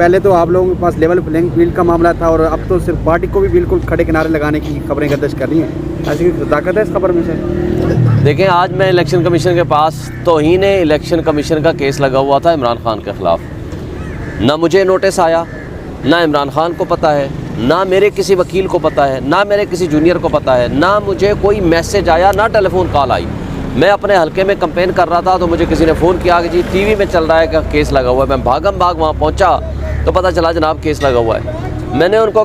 پہلے تو آپ لوگوں کے پاس لیول پلینگ فیلڈ کا معاملہ تھا اور اب تو صرف پارٹی کو بھی بالکل کھڑے کنارے لگانے کی خبریں گردش کر رہی ہیں، ایسی کوئی طاقت ہے اس خبر میں سے؟ دیکھیں آج میں الیکشن کمیشن کے پاس توہین الیکشن کمیشن کا کیس لگا ہوا تھا عمران خان کے خلاف، نہ مجھے نوٹس آیا، نہ عمران خان کو پتہ ہے، نہ میرے کسی وکیل کو پتہ ہے، نہ میرے کسی جونیئر کو پتہ ہے، نہ مجھے کوئی میسج آیا، نہ ٹیلی فون کال آئی۔ میں اپنے حلقے میں کمپین کر رہا تھا تو مجھے کسی نے فون کیا کہ جی ٹی وی میں چل رہا ہے کہ کیس لگا ہوا ہے۔ میں بھاگم بھاگ وہاں پہنچا تو پتہ چلا جناب کیس لگا ہوا ہے۔ میں نے ان کو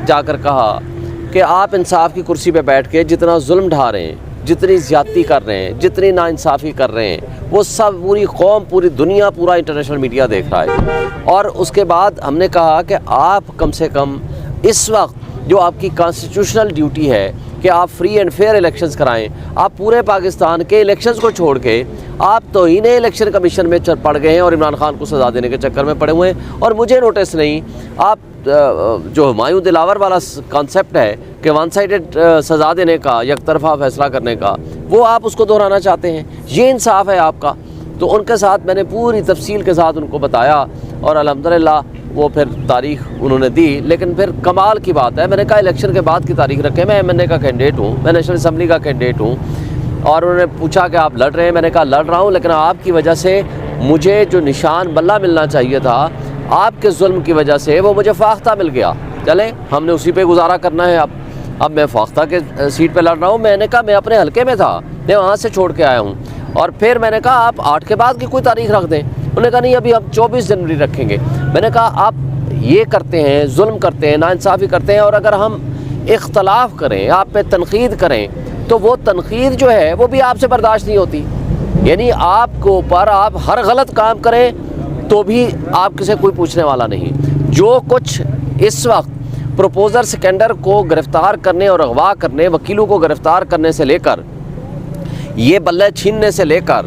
جا کر کہا کہ آپ انصاف کی کرسی پہ بیٹھ کے جتنا ظلم ڈھا رہے ہیں، جتنی زیادتی کر رہے ہیں، جتنی ناانصافی کر رہے ہیں، وہ سب پوری قوم، پوری دنیا، پورا انٹرنیشنل میڈیا دیکھ رہا ہے۔ اور اس کے بعد ہم نے کہا کہ آپ کم سے کم اس وقت جو آپ کی کانسٹیٹیوشنل ڈیوٹی ہے کہ آپ فری اینڈ فیئر الیکشنز کرائیں، آپ پورے پاکستان کے الیکشنز کو چھوڑ کے آپ توہین الیکشن کمیشن میں پڑ گئے ہیں اور عمران خان کو سزا دینے کے چکر میں پڑے ہوئے ہیں، اور مجھے نوٹس نہیں۔ آپ جو ہمایوں دلاور والا کانسیپٹ ہے کہ ون سائیڈڈ سزا دینے کا، یک طرفہ فیصلہ کرنے کا، وہ آپ اس کو دہرانا چاہتے ہیں، یہ انصاف ہے آپ کا؟ تو ان کے ساتھ میں نے پوری تفصیل کے ساتھ ان کو بتایا اور الحمدللہ وہ پھر تاریخ انہوں نے دی۔ لیکن پھر کمال کی بات ہے، میں نے کہا الیکشن کے بعد کی تاریخ رکھیں، میں ایم این اے کا کینڈیڈیٹ ہوں، میں نیشنل اسمبلی کا کینڈیڈیٹ ہوں۔ اور انہوں نے پوچھا کہ آپ لڑ رہے ہیں؟ میں نے کہا لڑ رہا ہوں، لیکن آپ کی وجہ سے مجھے جو نشان بلہ ملنا چاہیے تھا، آپ کے ظلم کی وجہ سے وہ مجھے فاختہ مل گیا۔ چلیں ہم نے اسی پہ گزارا کرنا ہے۔ اب میں فاختہ کے سیٹ پہ لڑ رہا ہوں۔ میں نے کہا میں اپنے حلقے میں تھا، میں وہاں سے چھوڑ کے آیا ہوں۔ اور پھر میں نے کہا آپ 8 کے بعد کی کوئی تاریخ رکھ دیں۔ انہوں نے کہا نہیں ابھی ہم 24 جنوری رکھیں گے۔ میں نے کہا آپ یہ کرتے ہیں، ظلم کرتے ہیں، ناانصافی کرتے ہیں، اور اگر ہم اختلاف کریں، آپ پہ تنقید کریں، تو وہ تنقید جو ہے وہ بھی آپ سے برداشت نہیں ہوتی۔ یعنی آپ کو اوپر آپ ہر غلط کام کریں تو بھی آپ سے کوئی پوچھنے والا نہیں۔ جو کچھ اس وقت پروپوزر سکینڈر کو گرفتار کرنے اور اغوا کرنے، وکیلوں کو گرفتار کرنے سے لے کر، یہ بلے چھیننے سے لے کر،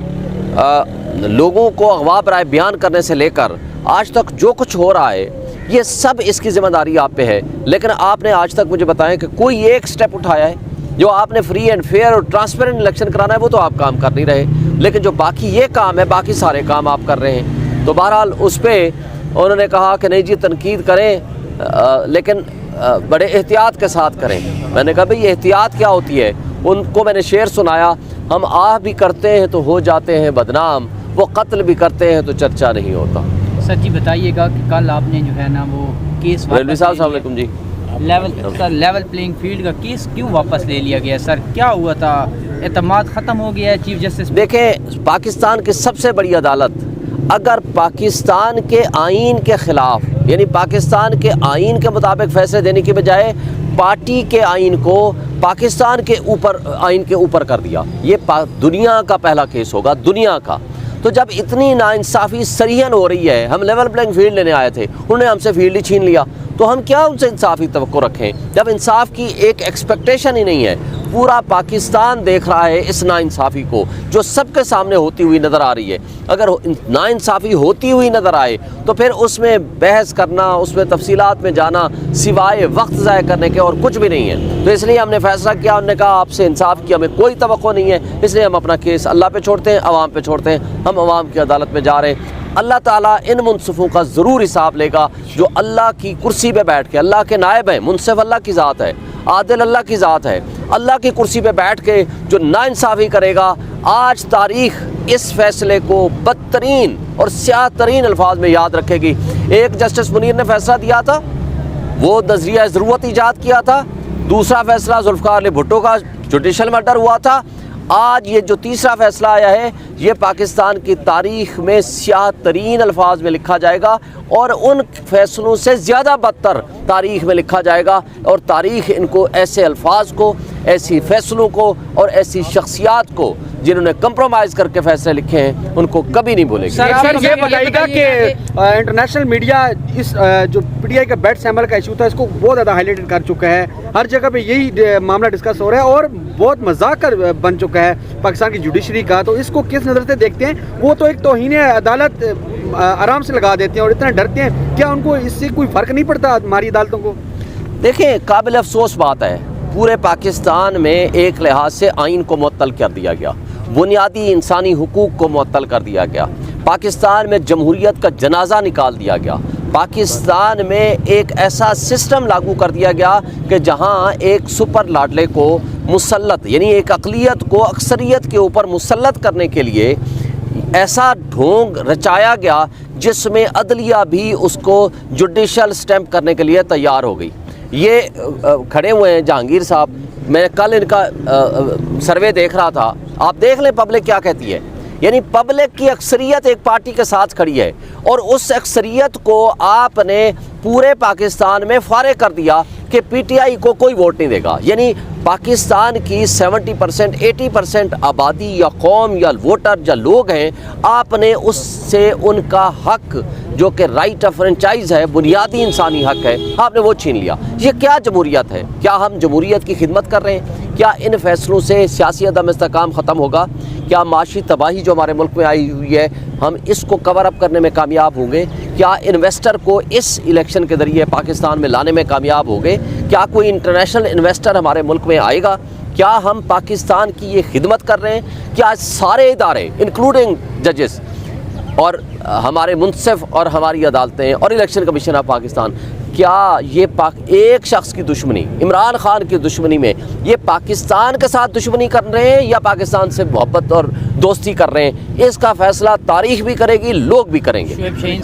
لوگوں کو اغوا برائے بیان کرنے سے لے کر آج تک جو کچھ ہو رہا ہے، یہ سب اس کی ذمہ داری آپ پہ ہے۔ لیکن آپ نے آج تک مجھے بتائیں کہ کوئی ایک سٹیپ اٹھایا ہے؟ جو آپ نے فری اینڈ فیئر اور ٹرانسپیرنٹ الیکشن کرانا ہے وہ تو آپ کام کر نہیں رہے، لیکن جو باقی یہ کام ہے، باقی سارے کام آپ کر رہے ہیں۔ تو بہرحال اس پہ انہوں نے کہا کہ نہیں جی تنقید کریں لیکن بڑے احتیاط کے ساتھ کریں۔ میں نے کہا بھئی احتیاط کیا ہوتی ہے؟ ان کو میں نے شعر سنایا، ہم آہ بھی کرتے ہیں تو ہو جاتے ہیں بدنام، وہ قتل بھی کرتے ہیں تو چرچا نہیں ہوتا۔ سر جی بتائیے گا کہ کل آپ نے جو ہے نا وہ کیس ریلوی صاحب السلام علیکم جی، لیول پلینگ فیلڈ کا کیس کیوں واپس لے لیا گیا سر؟ کیا ہوا تھا؟ اعتماد ختم ہو گیا ہے چیف جسٹس؟ دیکھیں پاکستان کی سب سے بڑی عدالت اگر پاکستان کے آئین کے خلاف، یعنی پاکستان کے آئین کے مطابق فیصلے دینے کی بجائے پارٹی کے آئین کو پاکستان کے اوپر آئین کے اوپر کر دیا، یہ دنیا کا پہلا کیس ہوگا، دنیا کا۔ تو جب اتنی ناانصافی صریحاً ہو رہی ہے، ہم لیول پلینگ فیلڈ لینے آئے تھے، انہوں نے ہم سے فیلڈ ہی چھین لیا، تو ہم کیا ان سے انصافی توقع رکھیں جب انصاف کی ایک ایکسپیکٹیشن ہی نہیں ہے؟ پورا پاکستان دیکھ رہا ہے اس ناانصافی کو جو سب کے سامنے ہوتی ہوئی نظر آ رہی ہے۔ اگر ناانصافی ہوتی ہوئی نظر آئے تو پھر اس میں بحث کرنا، اس میں تفصیلات میں جانا سوائے وقت ضائع کرنے کے اور کچھ بھی نہیں ہے۔ تو اس لیے ہم نے فیصلہ کیا، انہوں نے کہا آپ سے انصاف کی ہمیں کوئی توقع نہیں ہے، اس لیے ہم اپنا کیس اللہ پہ چھوڑتے ہیں، عوام پہ چھوڑتے ہیں، ہم عوام کی عدالت میں جا رہے ہیں۔ اللہ تعالیٰ ان منصفوں کا ضرور حساب لے گا جو اللہ کی کرسی پہ بیٹھ کے، اللہ کے نائب ہیں، منصف اللہ کی ذات ہے، عادل اللہ کی ذات ہے، اللہ کی کرسی پہ بیٹھ کے جو ناانصافی کرے گا، آج تاریخ اس فیصلے کو بدترین اور سیاہ ترین الفاظ میں یاد رکھے گی۔ ایک جسٹس منیر نے فیصلہ دیا تھا، وہ نظریہ ضرورت ایجاد کیا تھا۔ دوسرا فیصلہ ذوالفقار علی بھٹو کا جوڈیشل مرڈر ہوا تھا۔ آج یہ جو تیسرا فیصلہ آیا ہے، یہ پاکستان کی تاریخ میں سیاہ ترین الفاظ میں لکھا جائے گا، اور ان فیصلوں سے زیادہ بدتر تاریخ میں لکھا جائے گا، اور تاریخ ان کو ایسے الفاظ کو، ایسی فیصلوں کو اور ایسی شخصیات کو جنہوں نے کمپرومائز کر کے فیصلے لکھے ہیں ان کو کبھی نہیں بھولے گی۔ سر یہ بتائیے گا کہ انٹرنیشنل میڈیا اس جو پی ٹی آئی کا بیٹ سیمبل کا ایشو تھا اس کو بہت زیادہ ہائی لائٹ کر چکا ہے، ہر جگہ پہ یہی معاملہ ڈسکس ہو رہا ہے اور بہت مذاق بن چکا ہے پاکستان کی جوڈیشری کا، تو اس کو کس نظر سے دیکھتے ہیں؟ وہ تو ایک توہین عدالت آرام سے لگا دیتے ہیں اور اتنا ڈرتے ہیں، کیا ان کو اس سے کوئی فرق نہیں پڑتا ہماری عدالتوں کو؟ دیکھیں قابل افسوس بات ہے، پورے پاکستان میں ایک لحاظ سے آئین کو معطل کر دیا گیا، بنیادی انسانی حقوق کو معطل کر دیا گیا، پاکستان میں جمہوریت کا جنازہ نکال دیا گیا، پاکستان میں ایک ایسا سسٹم لاگو کر دیا گیا کہ جہاں ایک سپر لاڈلے کو مسلط، یعنی ایک اقلیت کو اکثریت کے اوپر مسلط کرنے کے لیے ایسا ڈھونگ رچایا گیا جس میں عدلیہ بھی اس کو جوڈیشل سٹیمپ کرنے کے لیے تیار ہو گئی۔ یہ کھڑے ہوئے ہیں جہانگیر صاحب، میں کل ان کا سروے دیکھ رہا تھا، آپ دیکھ لیں پبلک کیا کہتی ہے، یعنی پبلک کی اکثریت ایک پارٹی کے ساتھ کھڑی ہے اور اس اکثریت کو آپ نے پورے پاکستان میں فارغ کر دیا کہ پی ٹی آئی کو کوئی ووٹ نہیں دے گا۔ یعنی پاکستان کی 70% 80% آبادی یا قوم یا ووٹر یا لوگ ہیں، آپ نے اس سے ان کا حق جو کہ رائٹ آف فرنچائز ہے، بنیادی انسانی حق ہے، آپ نے وہ چھین لیا۔ یہ کیا جمہوریت ہے؟ کیا ہم جمہوریت کی خدمت کر رہے ہیں؟ کیا ان فیصلوں سے سیاسی عدم استحکام ختم ہوگا؟ کیا معاشی تباہی جو ہمارے ملک میں آئی ہوئی ہے ہم اس کو کور اپ کرنے میں کامیاب ہوں گے؟ کیا انویسٹر کو اس الیکشن کے ذریعے پاکستان میں لانے میں کامیاب ہوں گے؟ کیا کوئی انٹرنیشنل انویسٹر ہمارے ملک میں آئے گا؟ کیا ہم پاکستان کی یہ خدمت کر رہے ہیں؟ کیا سارے ادارے انکلوڈنگ ججز اور ہمارے منصف اور ہماری عدالتیں اور الیکشن کمیشن آف پاکستان، کیا یہ ایک شخص کی دشمنی، عمران خان کی دشمنی میں یہ پاکستان کے ساتھ دشمنی کر رہے ہیں یا پاکستان سے محبت اور دوستی کر رہے ہیں؟ اس کا فیصلہ تاریخ بھی کرے گی، لوگ بھی کریں گے۔